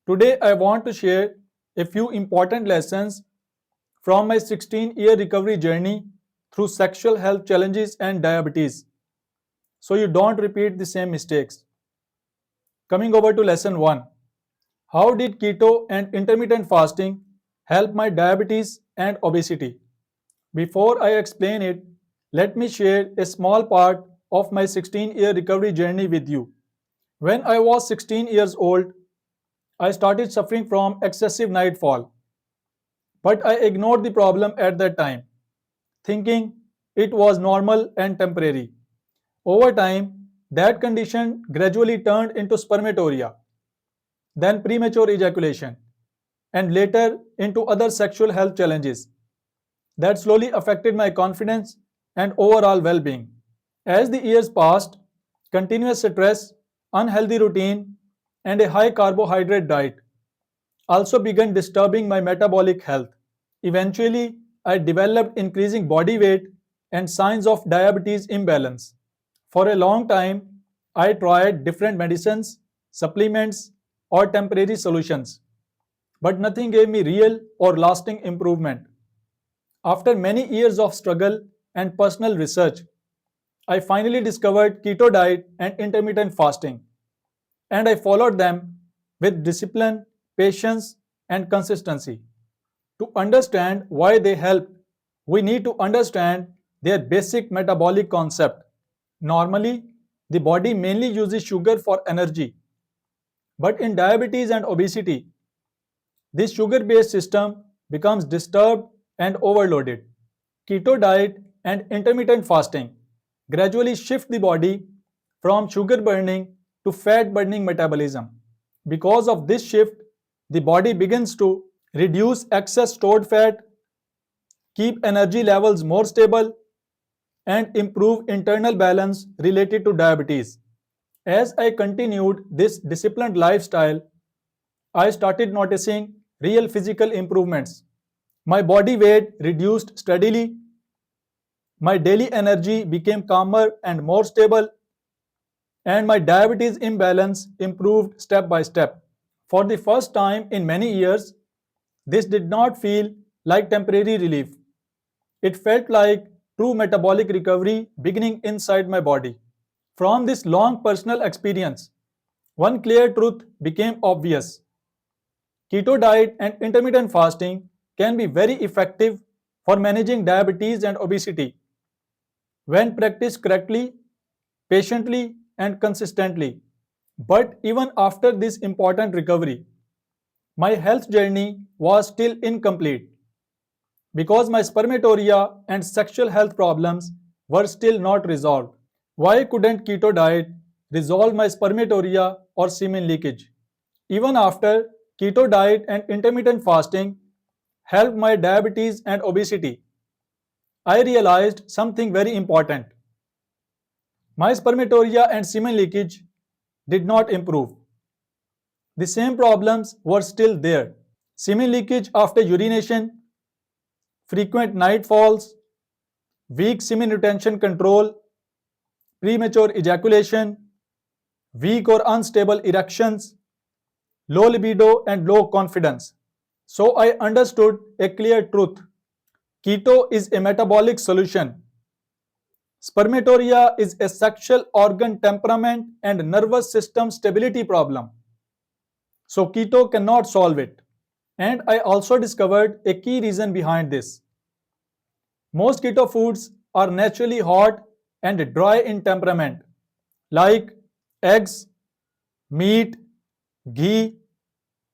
Today I want to share a few important lessons from my 16-year recovery journey through sexual health challenges and diabetes, so you don't repeat the same mistakes. Coming over to lesson 1. How did keto and intermittent fasting help my diabetes and obesity? Before I explain it, let me share a small part of my 16-year recovery journey with you. When I was 16 years old, I started suffering from excessive nightfall, but I ignored the problem at that time, thinking it was normal and temporary. Over time, that condition gradually turned into spermatorrhea, then premature ejaculation, and later into other sexual health challenges that slowly affected my confidence and overall well being. As the years passed, continuous stress, unhealthy routine, and a high carbohydrate diet also began disturbing my metabolic health. Eventually, I developed increasing body weight and signs of diabetes imbalance. For a long time, I tried different medicines, supplements, or temporary solutions, but nothing gave me real or lasting improvement. After many years of struggle and personal research, I finally discovered keto diet and intermittent fasting, and I followed them with discipline, patience, and consistency. To understand why they help, we need to understand their basic metabolic concept. Normally, the body mainly uses sugar for energy, but in diabetes and obesity, this sugar based system becomes disturbed and overloaded. Keto diet and intermittent fasting gradually shift the body from sugar burning to fat burning metabolism. Because of this shift, the body begins to reduce excess stored fat, keep energy levels more stable, and improve internal balance related to diabetes. As I continued this disciplined lifestyle, I started noticing real physical improvements. My body weight reduced steadily, my daily energy became calmer and more stable, and my diabetes imbalance improved step by step. For the first time in many years, this did not feel like temporary relief. It felt like true metabolic recovery beginning inside my body. From this long personal experience, one clear truth became obvious. Keto diet and intermittent fasting can be very effective for managing diabetes and obesity when practiced correctly, patiently, and consistently. But even after this important recovery, my health journey was still incomplete because my spermatorrhea and sexual health problems were still not resolved. Why couldn't keto diet resolve my spermatorrhea or semen leakage? Even after keto diet and intermittent fasting helped my diabetes and obesity, I realized something very important. My spermatorrhea and semen leakage did not improve. The same problems were still there. Semen leakage after urination, frequent night falls, weak semen retention control, premature ejaculation, weak or unstable erections, low libido, and low confidence. So I understood a clear truth. Keto is a metabolic solution. Spermatorrhea is a sexual organ temperament and nervous system stability problem. So keto cannot solve it. And I also discovered a key reason behind this. Most keto foods are naturally hot and dry in temperament, like eggs, meat, ghee,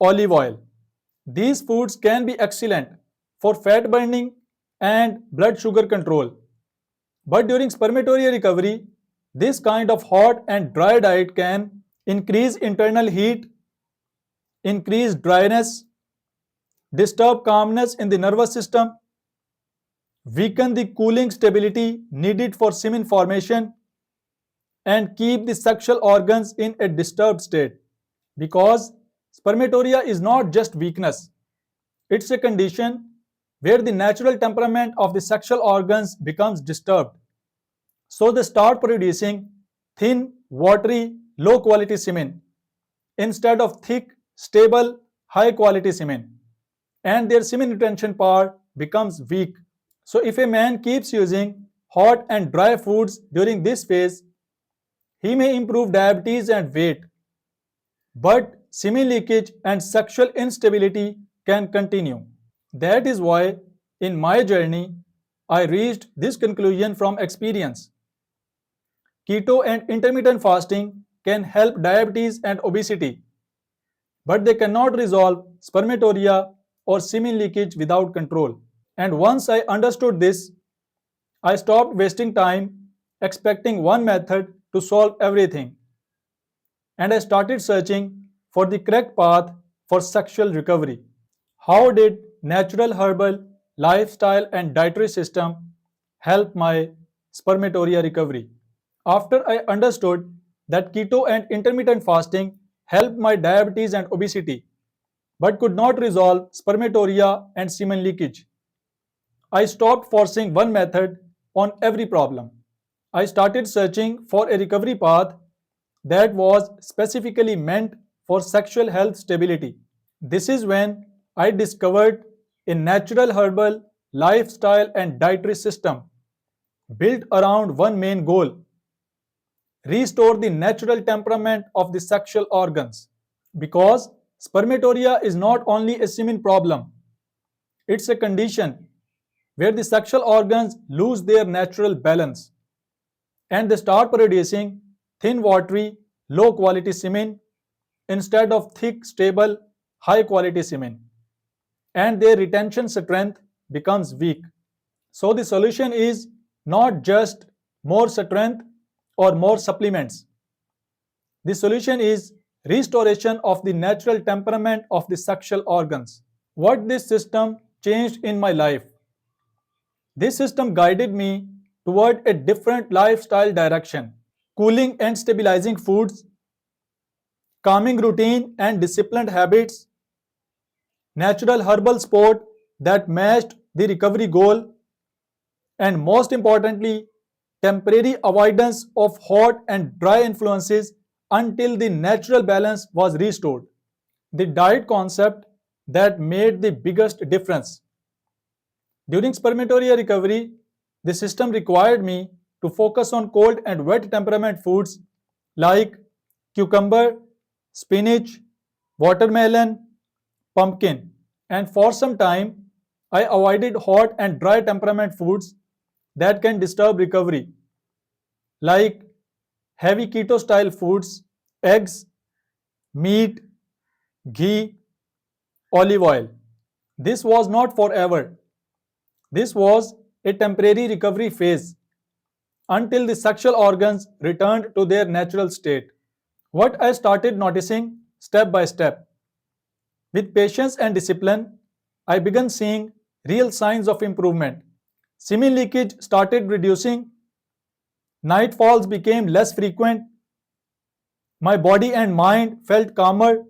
olive oil. These foods can be excellent for fat burning and blood sugar control. But during spermatoria recovery, this kind of hot and dry diet can increase internal heat, increase dryness, disturb calmness in the nervous system, weaken the cooling stability needed for semen formation, and keep the sexual organs in a disturbed state. Because spermatoria is not just weakness, it's a condition where the natural temperament of the sexual organs becomes disturbed. So they start producing thin, watery, low quality semen instead of thick, stable, high quality semen, and their semen retention power becomes weak. So, if a man keeps using hot and dry foods during this phase, he may improve diabetes and weight, but semen leakage and sexual instability can continue. That is why, in my journey, I reached this conclusion from experience. Keto and intermittent fasting can help diabetes and obesity, but they cannot resolve spermatorrhea or semen leakage without control. And once I understood this, I stopped wasting time expecting one method to solve everything, and I started searching for the correct path for sexual recovery. How did natural herbal lifestyle and dietary system help my spermatorrhea recovery? After I understood that keto and intermittent fasting helped my diabetes and obesity but could not resolve spermatorrhea and semen leakage, I stopped forcing one method on every problem. I started searching for a recovery path that was specifically meant for sexual health stability. This is when I discovered a natural herbal lifestyle and dietary system built around one main goal: restore the natural temperament of the sexual organs. Because spermatorrhea is not only a semen problem, it's a condition where the sexual organs lose their natural balance and they start producing thin, watery, low quality semen instead of thick, stable, high quality semen, and their retention strength becomes weak. So, the solution is not just more strength or more supplements. The solution is restoration of the natural temperament of the sexual organs. What this system changed in my life? This system guided me toward a different lifestyle direction: cooling and stabilizing foods, calming routine and disciplined habits, natural herbal support that matched the recovery goal, and most importantly, temporary avoidance of hot and dry influences until the natural balance was restored. The diet concept that made the biggest difference. During spermatorrhea recovery, the system required me to focus on cold and wet temperament foods like cucumber, spinach, watermelon, pumpkin, and for some time I avoided hot and dry temperament foods that can disturb recovery like heavy keto style foods, eggs, meat, ghee, olive oil. This was not forever. This was a temporary recovery phase until the sexual organs returned to their natural state. What I started noticing step by step. With patience and discipline, I began seeing real signs of improvement. Semen leakage started reducing, nightfalls became less frequent, my body and mind felt calmer,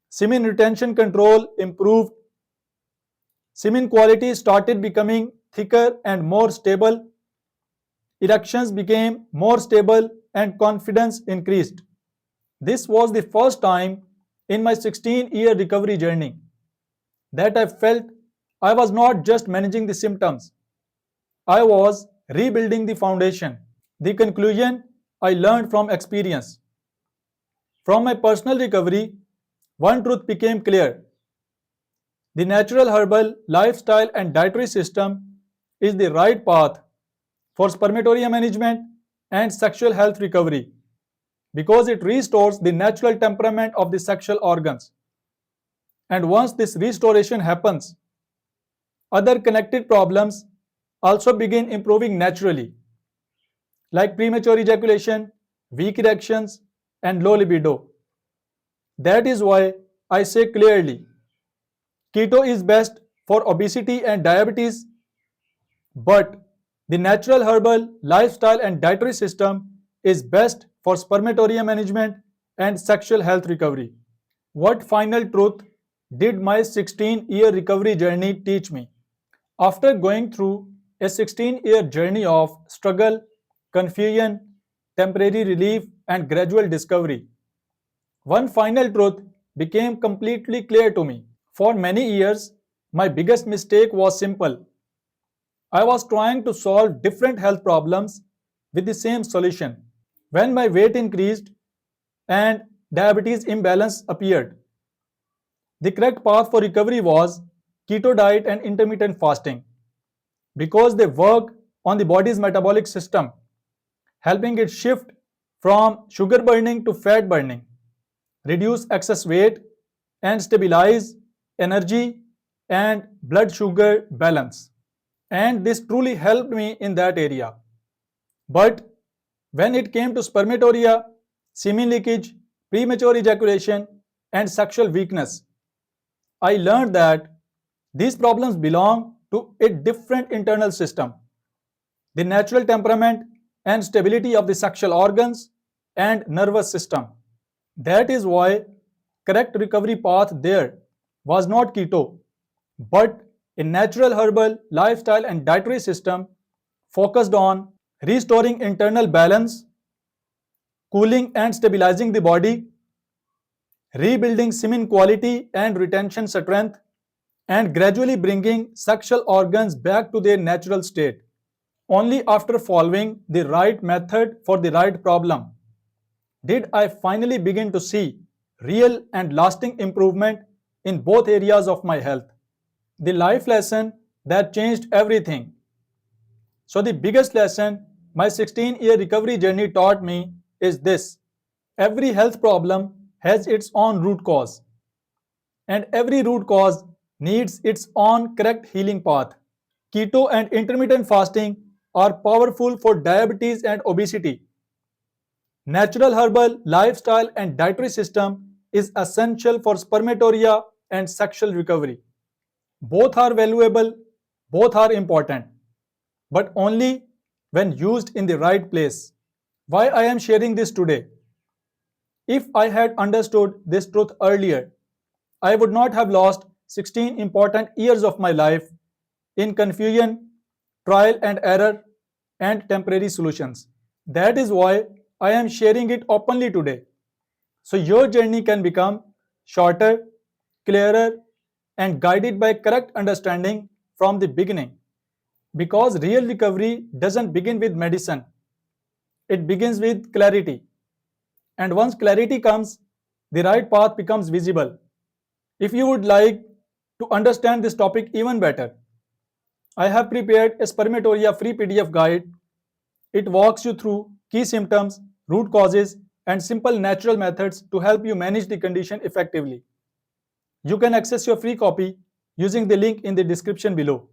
semen retention control improved, semen quality started becoming thicker and more stable, erections became more stable, and confidence increased. This was the first time in my 16-year recovery journey that I felt I was not just managing the symptoms, I was rebuilding the foundation. The conclusion I learned from experience. From my personal recovery, one truth became clear: the natural herbal lifestyle and dietary system is the right path for spermatorrhea management and sexual health recovery because it restores the natural temperament of the sexual organs. And once this restoration happens, other connected problems also begin improving naturally, like premature ejaculation, weak erections, and low libido. That is why I say clearly, keto is best for obesity and diabetes, but the natural herbal lifestyle and dietary system is best for spermatorrhea management and sexual health recovery. What final truth did my 16-year recovery journey teach me? After going through a 16-year journey of struggle, confusion, temporary relief, and gradual discovery, one final truth became completely clear to me. For many years, my biggest mistake was simple. I was trying to solve different health problems with the same solution. When my weight increased and diabetes imbalance appeared, the correct path for recovery was keto diet and intermittent fasting because they work on the body's metabolic system, helping it shift from sugar burning to fat burning, reduce excess weight, and stabilize energy and blood sugar balance. And this truly helped me in that area. But when it came to spermatorrhea, semen leakage, premature ejaculation, and sexual weakness, I learned that these problems belong to a different internal system. The natural temperament and stability of the sexual organs and nervous system. That is why correct recovery path there was not keto, but a natural herbal lifestyle and dietary system focused on restoring internal balance, cooling and stabilizing the body, rebuilding semen quality and retention strength, and gradually bringing sexual organs back to their natural state. Only after following the right method for the right problem did I finally begin to see real and lasting improvement in both areas of my health. The life lesson that changed everything. So, the biggest lesson my 16-year recovery journey taught me is this: every health problem has its own root cause, and every root cause needs its own correct healing path. Keto and intermittent fasting are powerful for diabetes and obesity. Natural herbal lifestyle and dietary system is essential for spermatorrhea and sexual recovery. Both are valuable, both are important, but only when used in the right place. Why I am sharing this today? If I had understood this truth earlier, I would not have lost 16 important years of my life in confusion, trial and error, and temporary solutions. That is why I am sharing it openly today. So your journey can become shorter, clearer, and guided by correct understanding from the beginning. Because real recovery doesn't begin with medicine, it begins with clarity. And once clarity comes, the right path becomes visible. If you would like to understand this topic even better, I have prepared a spermatorrhea free PDF guide. It walks you through key symptoms, root causes, and simple natural methods to help you manage the condition effectively. You can access your free copy using the link in the description below.